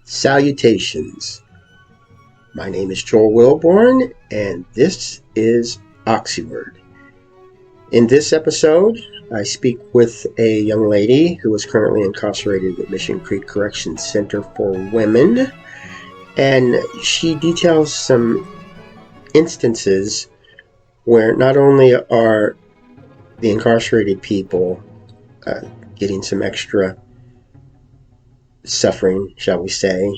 Salutations. My name is Joel Wilborn, and this is Oxyword. In this episode, I speak with a young lady who is currently incarcerated at Mission Creek Corrections Center for Women, and she details some instances where not only are the incarcerated people getting some extra suffering, shall we say,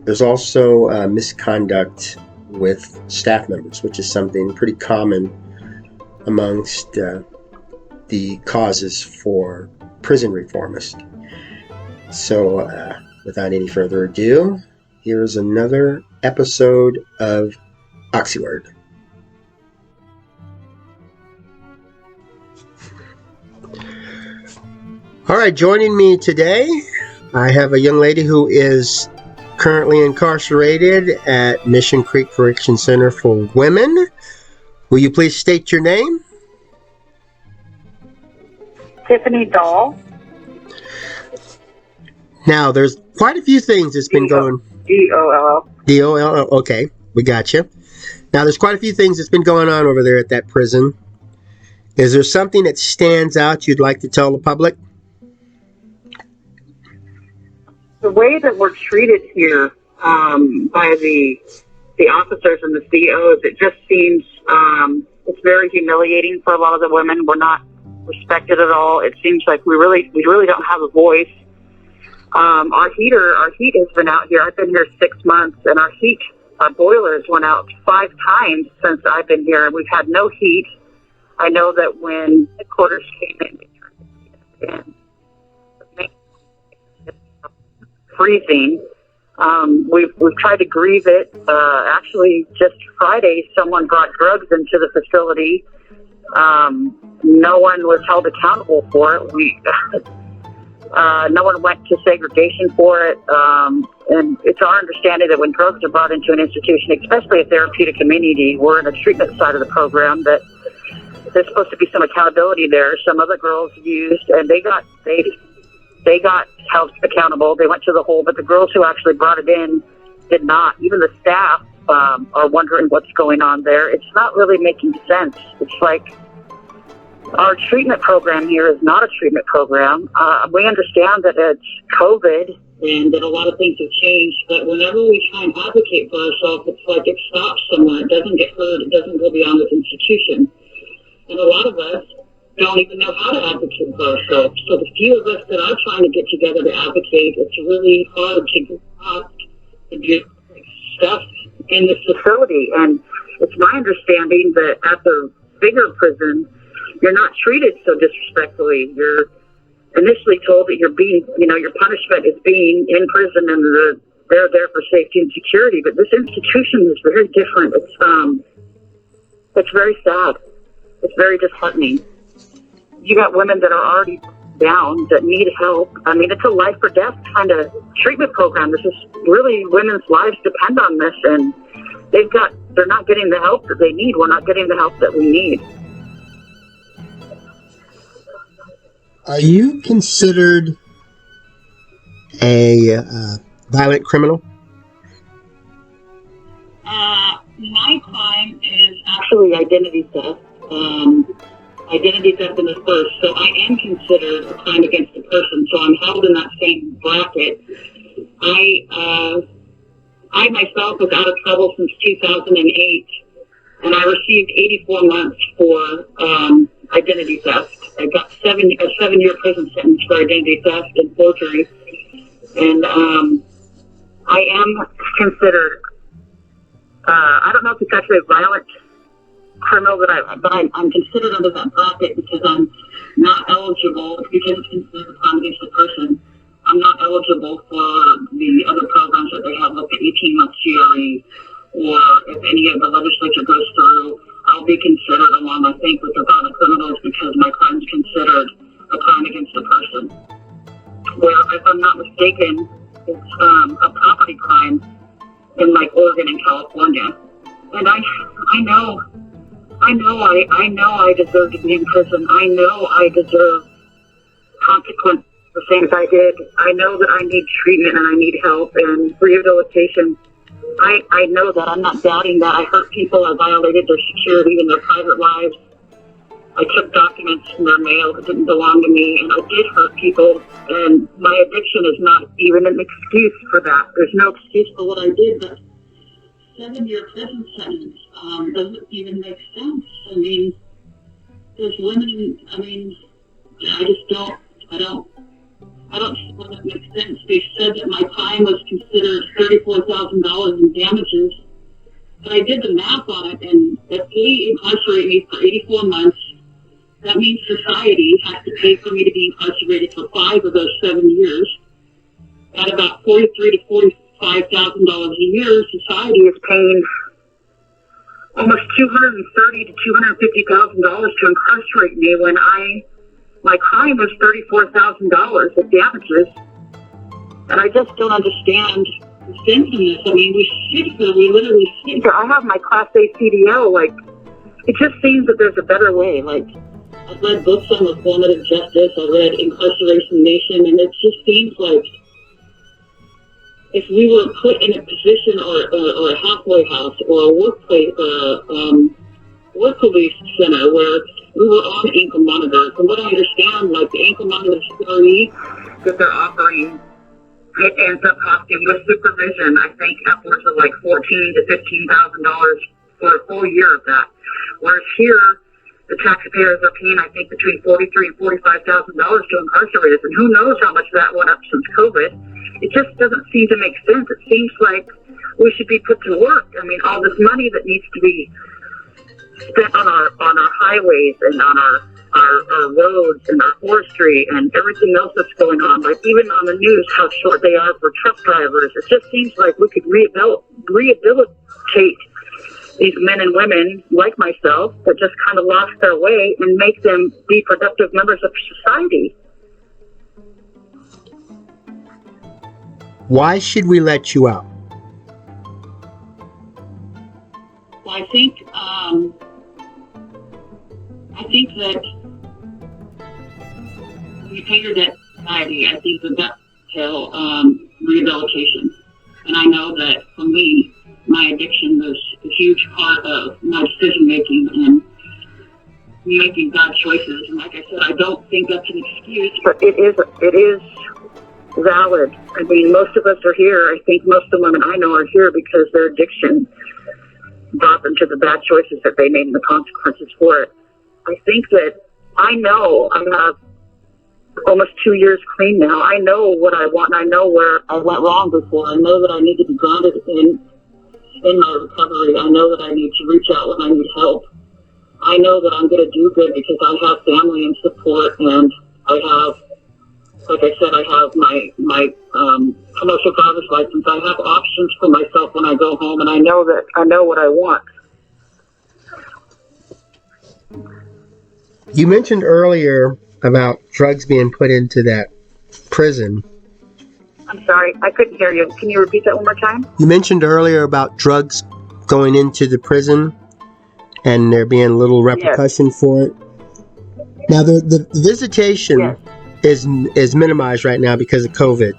there's also misconduct with staff members, which is something pretty common amongst the causes for prison reformists. So without any further ado, here's another episode of Oxyword. All right, joining me today, I have a young lady who is currently incarcerated at Mission Creek Correction Center for Women. Will you please state your name? Tiffany Doll. Now, there's quite a few things that's been going... D-O-L-L. D-O-L-L, okay, we got you. Now, there's quite a few things that's been going on over there at that prison. Is there something that stands out you'd like to tell the public? The way that we're treated here by the officers and the COs, it just seems it's very humiliating for a lot of the women. We're not respected at all. It seems like we really don't have a voice. Our heat has been out here. I've been here 6 months, and our boilers went out 5 times since I've been here, and we've had no heat. I know that when headquarters came in, they turned it in. Freezing. We've tried to grieve it. Actually, just Friday, someone brought drugs into the facility. No one was held accountable for it. No one went to segregation for it. And it's our understanding that when drugs are brought into an institution, especially a therapeutic community, we're in the treatment side of the program, that there's supposed to be some accountability there. Some other girls used, and they got held accountable. They went to the hole, but the girls who actually brought it in did not. Even the staff are wondering what's going on there. It's not really making sense. It's like our treatment program here is not a treatment program. We understand that it's COVID and that a lot of things have changed, but whenever we try and advocate for ourselves, it's like it stops somewhere. It doesn't get heard. It doesn't go beyond this institution. And a lot of us don't even know how to advocate for ourselves. So the few of us that are trying to get together to advocate, it's really hard to get up to do stuff in this facility. And it's my understanding that at the bigger prison, you're not treated so disrespectfully. You're initially told that your punishment is being in prison and they're there for safety and security. But this institution is very different. It's very sad. It's very disheartening. You got women that are already down, that need help. I mean, it's a life or death kind of treatment program. This is really, women's lives depend on this, and they're not getting the help that they need. We're not getting the help that we need. Are you considered a violent criminal? My crime is actually identity theft. Identity theft in the first, so I am considered a crime against a person, so I'm held in that same bracket. I myself was out of trouble since 2008, and I received 84 months for identity theft. I got a 7-year prison sentence for identity theft and forgery, and I am considered, I don't know if it's actually a violent criminal, but I'm considered under that bracket because I'm not eligible, because it's considered a crime against a person. I'm not eligible for the other programs that they have, like the 18-month GRE, or if any of the legislature goes through, I'll be considered along, I think, with the violent criminals because my crime's considered a crime against a person. Where, if I'm not mistaken, it's a property crime in like Oregon and California. And I know I deserve to be in prison. I know I deserve consequences the things I did. I know that I need treatment and I need help and rehabilitation. I know that. I'm not doubting that. I hurt people. I violated their security and their private lives. I took documents from their mail that didn't belong to me, and I did hurt people. And my addiction is not even an excuse for that. There's no excuse for what I did. But 7-year prison sentence doesn't even make sense. I mean, there's women. I mean, I just don't. I don't see how that makes sense. They said that my time was considered $34,000 in damages. But I did the math on it, and if they incarcerate me for 84 months, that means society has to pay for me to be incarcerated for 5 of those 7 years. At about $43,000 to $45,000 a year, society is paying almost $230,000 to $250,000 to incarcerate me when my crime was $34,000 of damages. And I just don't understand the sense in this. I mean, we literally sit here. I have my Class A CDL. Like, it just seems that there's a better way. Like, I've read books on reformative justice. I read Incarceration Nation, and it just seems like if we were put in a position or a halfway house or a workplace, work police center where we were on ankle monitors. From what I understand, like the ankle monitor story that they're offering, it ends up costing with supervision, I think, upwards of like $14,000 to $15,000 for a full year of that. Whereas here, the taxpayers are paying, I think, between $43,000 and $45,000 to incarcerate us, and who knows how much that went up since COVID. It just doesn't seem to make sense. It seems like we should be put to work. I mean, all this money that needs to be spent on our highways and on our roads and our forestry and everything else that's going on, like even on the news, how short they are for truck drivers. It just seems like we could rehabilitate these men and women like myself that just kind of lost their way and make them be productive members of society. Why should we let you out? Well, I think that when you pay your debt to society, I think that entails rehabilitation. And I know that for me, my addiction was a huge part of my decision making and making bad choices. And like I said, I don't think that's an excuse, but it is valid. I mean, most of us are here. I think most of the women I know are here because their addiction brought them to the bad choices that they made and the consequences for it. I think that I know I'm almost 2 years clean now. I know what I want, and I know where I went wrong before. I know that I need to be grounded in my recovery. I know that I need to reach out when I need help. I know that I'm going to do good because I have family and support, and I have, like I said, I have my commercial driver's license. I have options for myself when I go home, and I know what I want. You mentioned earlier about drugs being put into that prison. I'm sorry, I couldn't hear you. Can you repeat that one more time? You mentioned earlier about drugs going into the prison and there being little repercussion for it. Now, the visitation is minimized right now because of COVID.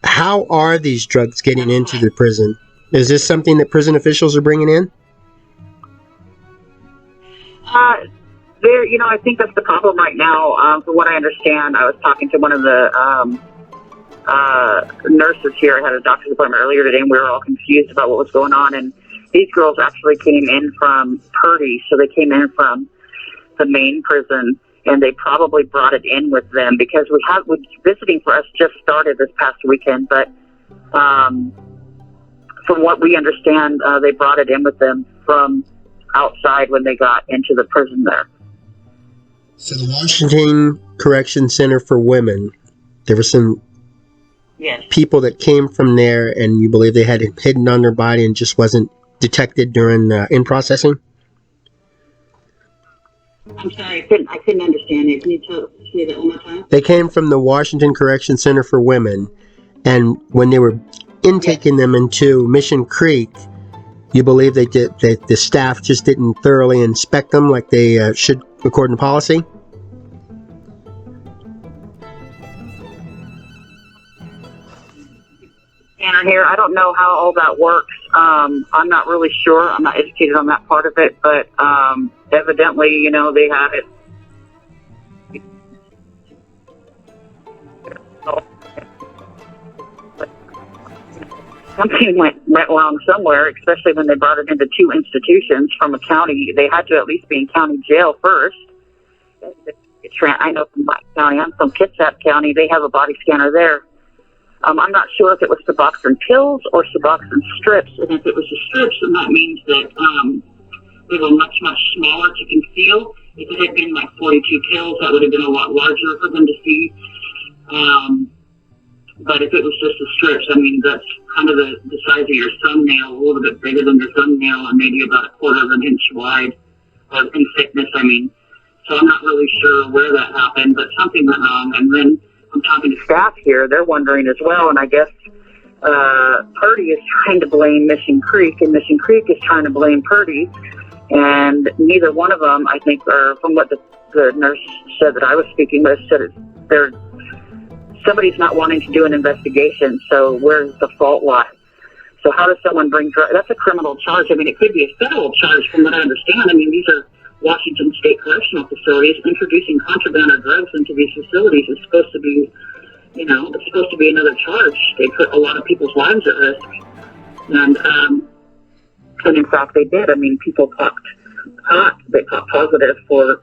How are these drugs getting into the prison? Is this something that prison officials are bringing in? I think that's the problem right now. From what I understand, I was talking to one of the nurses here. I had a doctor's appointment earlier today, and we were all confused about what was going on. And these girls actually came in from Purdy, so they came in from the main prison, and they probably brought it in with them because visiting for us just started this past weekend. But from what we understand, they brought it in with them from outside when they got into the prison there. So the Washington Correction Center for Women, there were some people that came from there, and you believe they had it hidden on their body and just wasn't detected during in processing? I'm sorry, I couldn't understand it. Can you say that one more time? They came from the Washington Correction Center for Women, and when they were intaking them into Mission Creek, you believe that the staff just didn't thoroughly inspect them like they should according to policy? scanner here. I don't know how all that works. I'm not really sure. I'm not educated on that part of it, but evidently, you know, they had it. Something went wrong somewhere, especially when they brought it into two institutions from a county. They had to at least be in county jail first. I know from my county. I'm from Kitsap County. They have a body scanner there. I'm not sure if it was Suboxone pills or Suboxone strips. And if it was the strips, then that means that they were much, much smaller to conceal. If it had been like 42 pills, that would have been a lot larger for them to see. But if it was just the strips, I mean, that's kind of the size of your thumbnail, a little bit bigger than your thumbnail, and maybe about a quarter of an inch wide, or in thickness, I mean. So I'm not really sure where that happened, but something went wrong. And then I'm talking to staff here. They're wondering as well, and I guess Purdy is trying to blame Mission Creek, and Mission Creek is trying to blame Purdy. And neither one of them, I think, or from what the nurse said that I was speaking with, said they're somebody's not wanting to do an investigation, so where's the fault lie? So how does someone bring drugs? That's a criminal charge. I mean, it could be a federal charge from what I understand. I mean, these are Washington State Correctional Facilities. Introducing contraband or drugs into these facilities is supposed to be, you know, it's supposed to be another charge. They put a lot of people's lives at risk. And in fact, they did. I mean, people popped pot. They popped positive for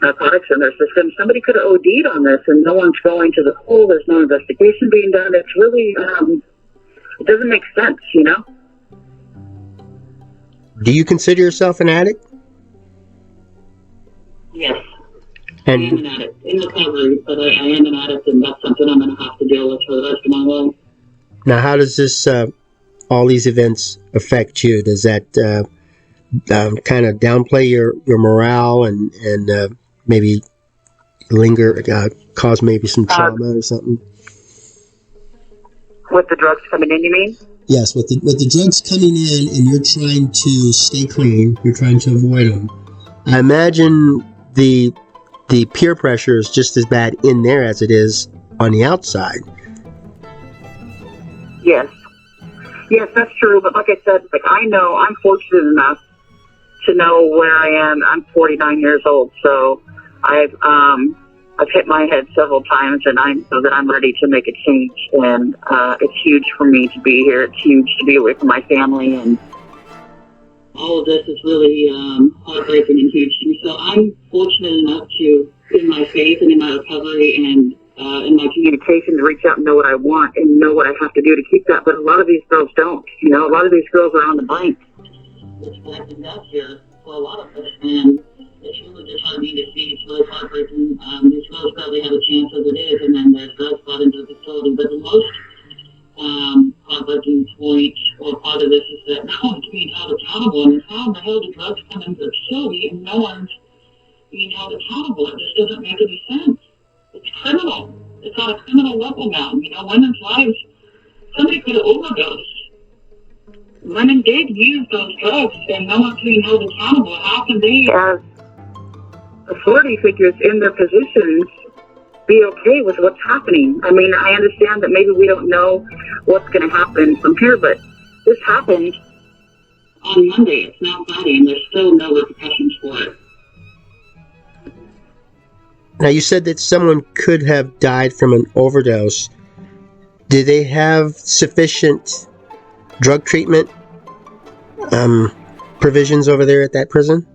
narcotics in their system. Somebody could have OD'd on this, and no one's going to the hole. There's no investigation being done. It's really, it doesn't make sense, you know? Do you consider yourself an addict? Yes. And I am an addict in recovery, but I am an addict, and that's something I'm going to have to deal with for the rest of my life. now, how does this, all these events affect you? Does that kind of downplay your morale and maybe linger, cause maybe some trauma or something? With the drugs coming in, you mean? Yes, with the drugs coming in and you're trying to stay clean, you're trying to avoid them. I imagine the peer pressure is just as bad in there as it is on the outside. Yes. Yes, that's true. But like I said, like I know I'm fortunate enough to know where I am. I'm 49 years old, so I've hit my head several times, and I know that I'm ready to make a change. And it's huge for me to be here. It's huge to be away from my family, and all of this is really heartbreaking and huge to me. So I'm fortunate enough to, in my faith and in my recovery and in my communication, to reach out and know what I want and know what I have to do to keep that. But a lot of these girls don't. You know, a lot of these girls are on the brink. It's connected up here for a lot of us, and it's really disheartening to see. It's really heartbreaking. These girls probably have a chance as it is, and then there's drugs brought into the facility. But the most heartbreaking point or part of this is that no one's being held accountable. And how in the hell do drugs come into the facility and no one's being held accountable? It just doesn't make any sense. It's criminal. It's on a criminal level now. You know, women's lives, somebody could have overdosed. Women did use those drugs, and no one's being held accountable. How can they, as authority figures in their positions, be okay with what's happening? I mean, I understand that maybe we don't know what's going to happen from here, but this happened on Monday. It's now Friday, and there's still no repercussions for it. Now, you said that someone could have died from an overdose. Do they have sufficient drug treatment provisions over there at that prison?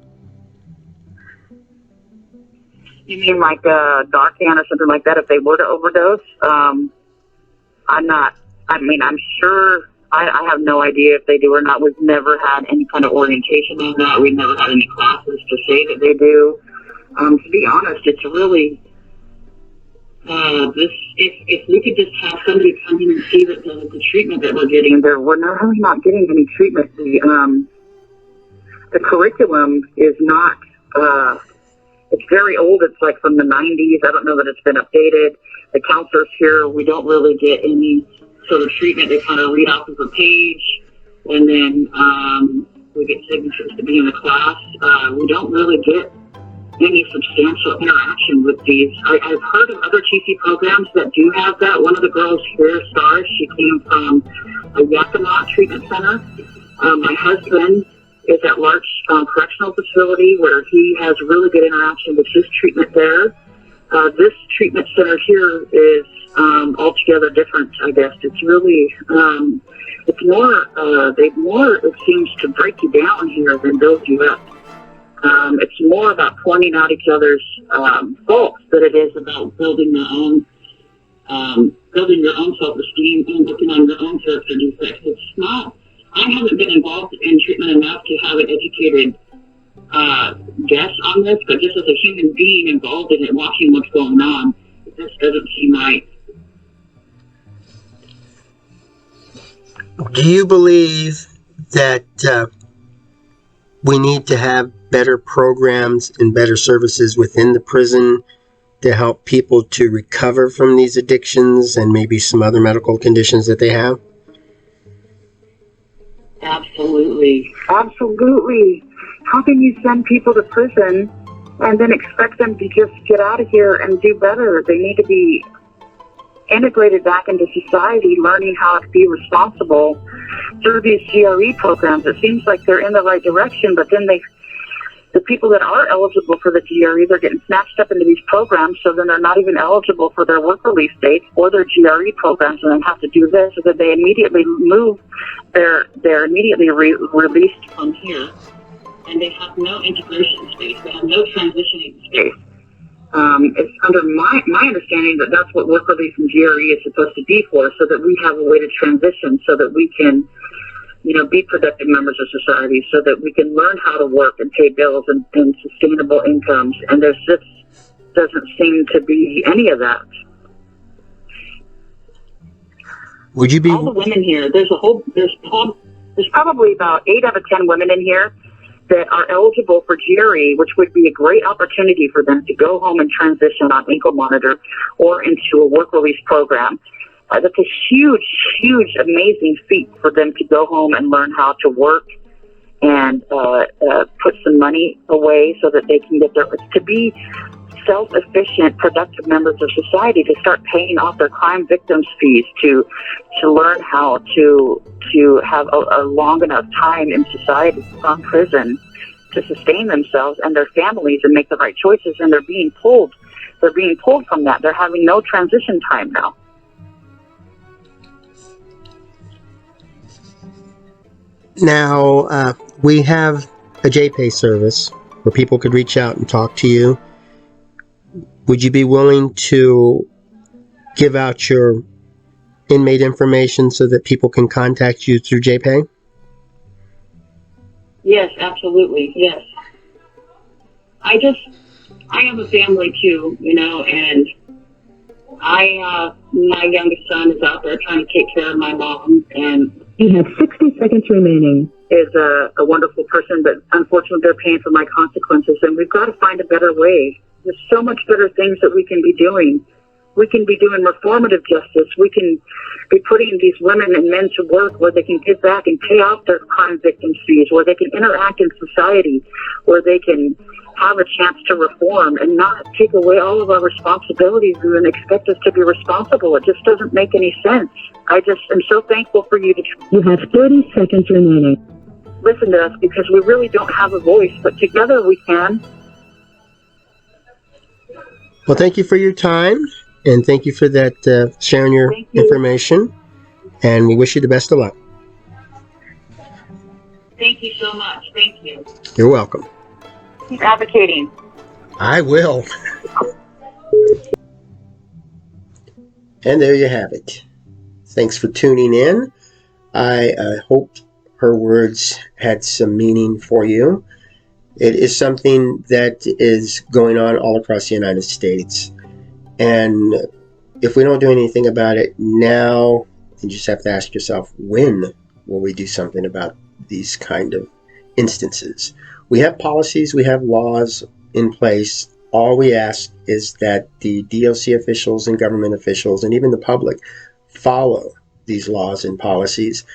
You mean like Darcan or something like that if they were to overdose? I'm sure, I have no idea if they do or not. We've never had any kind of orientation on that. We've never had any classes to say that they do. To be honest, it's really, if we could just have somebody come in and see that the treatment that we're getting, we're not really not getting any treatment. The curriculum is not, it's very old. It's like from the 90s. I don't know that it's been updated. The counselors here, we don't really get any sort of treatment. They kind of read off of a page, and then we get signatures to be in the class. We don't really get any substantial interaction with these. I've heard of other TC programs that do have that. One of the girls here, Stars, she came from a Yakima Treatment Center. My husband is at Larch Correctional Facility, where he has really good interaction with his treatment there. This treatment center here is altogether different, I guess. It's really, it's more, it seems to break you down here than build you up. It's more about pointing out each other's faults than it is about building your own self-esteem and working on your own character defects. It's not. I haven't been involved in treatment enough to have an educated guess on this, but just as a human being involved in it, watching what's going on, it just doesn't seem right. Do you believe that we need to have better programs and better services within the prison to help people to recover from these addictions and maybe some other medical conditions that they have? Absolutely. Absolutely. How can you send people to prison and then expect them to just get out of here and do better? They need to be integrated back into society, learning how to be responsible through these GRE programs. It seems like they're in the right direction, but then the people that are eligible for the GRE, they're getting snatched up into these programs, so then they're not even eligible for their work release dates or their GRE programs, and then have to do this, so that they immediately move, they're immediately released from here, and they have no integration space, they have no transitioning space. It's under my understanding that that's what work release and GRE is supposed to be for, so that we have a way to transition, so that we can, be productive members of society, so that we can learn how to work and pay bills and sustainable incomes. And there's just doesn't seem to be any of that. Would you be all the women here? There's probably about 8 out of 10 women in here that are eligible for GRE, which would be a great opportunity for them to go home and transition on ankle monitor or into a work release program. That's a huge, huge, amazing feat for them to go home and learn how to work and put some money away so that they can get to be self-efficient, productive members of society, to start paying off their crime victims' fees, to learn how to have a long enough time in society from prison to sustain themselves and their families and make the right choices. And they're being pulled from that. They're having no transition time now. Now, we have a JPay service where people could reach out and talk to you. Would you be willing to give out your inmate information so that people can contact you through JPay? Yes, absolutely. Yes. I have a family too, and my youngest son is out there trying to take care of my mom, and you have 60 seconds remaining. Is a wonderful person, but unfortunately they're paying for my consequences, and we've got to find a better way. There's so much better things that we can be doing. We can be doing reformative justice. We can be putting these women and men to work where they can give back and pay off their crime victims' fees, where they can interact in society, where they can have a chance to reform and not take away all of our responsibilities and then expect us to be responsible. It just doesn't make any sense. I just am so thankful for you. You have 30 seconds remaining. Listen to us, because we really don't have a voice, but together we can. Well, thank you for your time, and thank you for that, sharing your information, and we wish you the best of luck. Thank you so much. Thank you. You're welcome. Keep advocating. I will. And there you have it. Thanks for tuning in. I hope her words had some meaning for you. It is something that is going on all across the United States. And if we don't do anything about it now, you just have to ask yourself, when will we do something about these kind of instances? We have policies, we have laws in place. All we ask is that the DOC officials and government officials and even the public follow these laws and policies.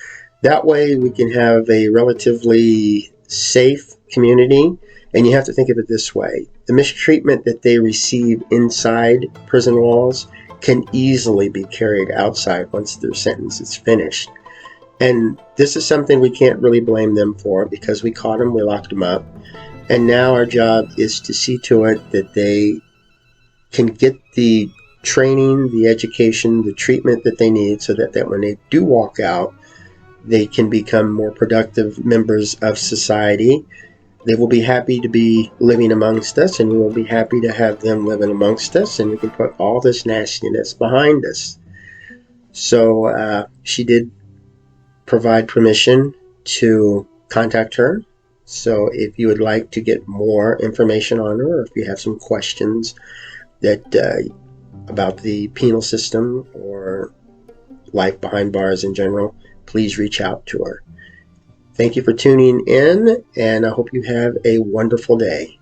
That way we can have a relatively safe community. And you have to think of it this way. The mistreatment that they receive inside prison walls can easily be carried outside once their sentence is finished. And this is something we can't really blame them for, because we caught them, we locked them up. And now our job is to see to it that they can get the training, the education, the treatment that they need, so that when they do walk out, they can become more productive members of society. They will be happy to be living amongst us, and we will be happy to have them living amongst us, and we can put all this nastiness behind us. So she did provide permission to contact her. So if you would like to get more information on her, or if you have some questions that about the penal system or life behind bars in general, please reach out to her. Thank you for tuning in, and I hope you have a wonderful day.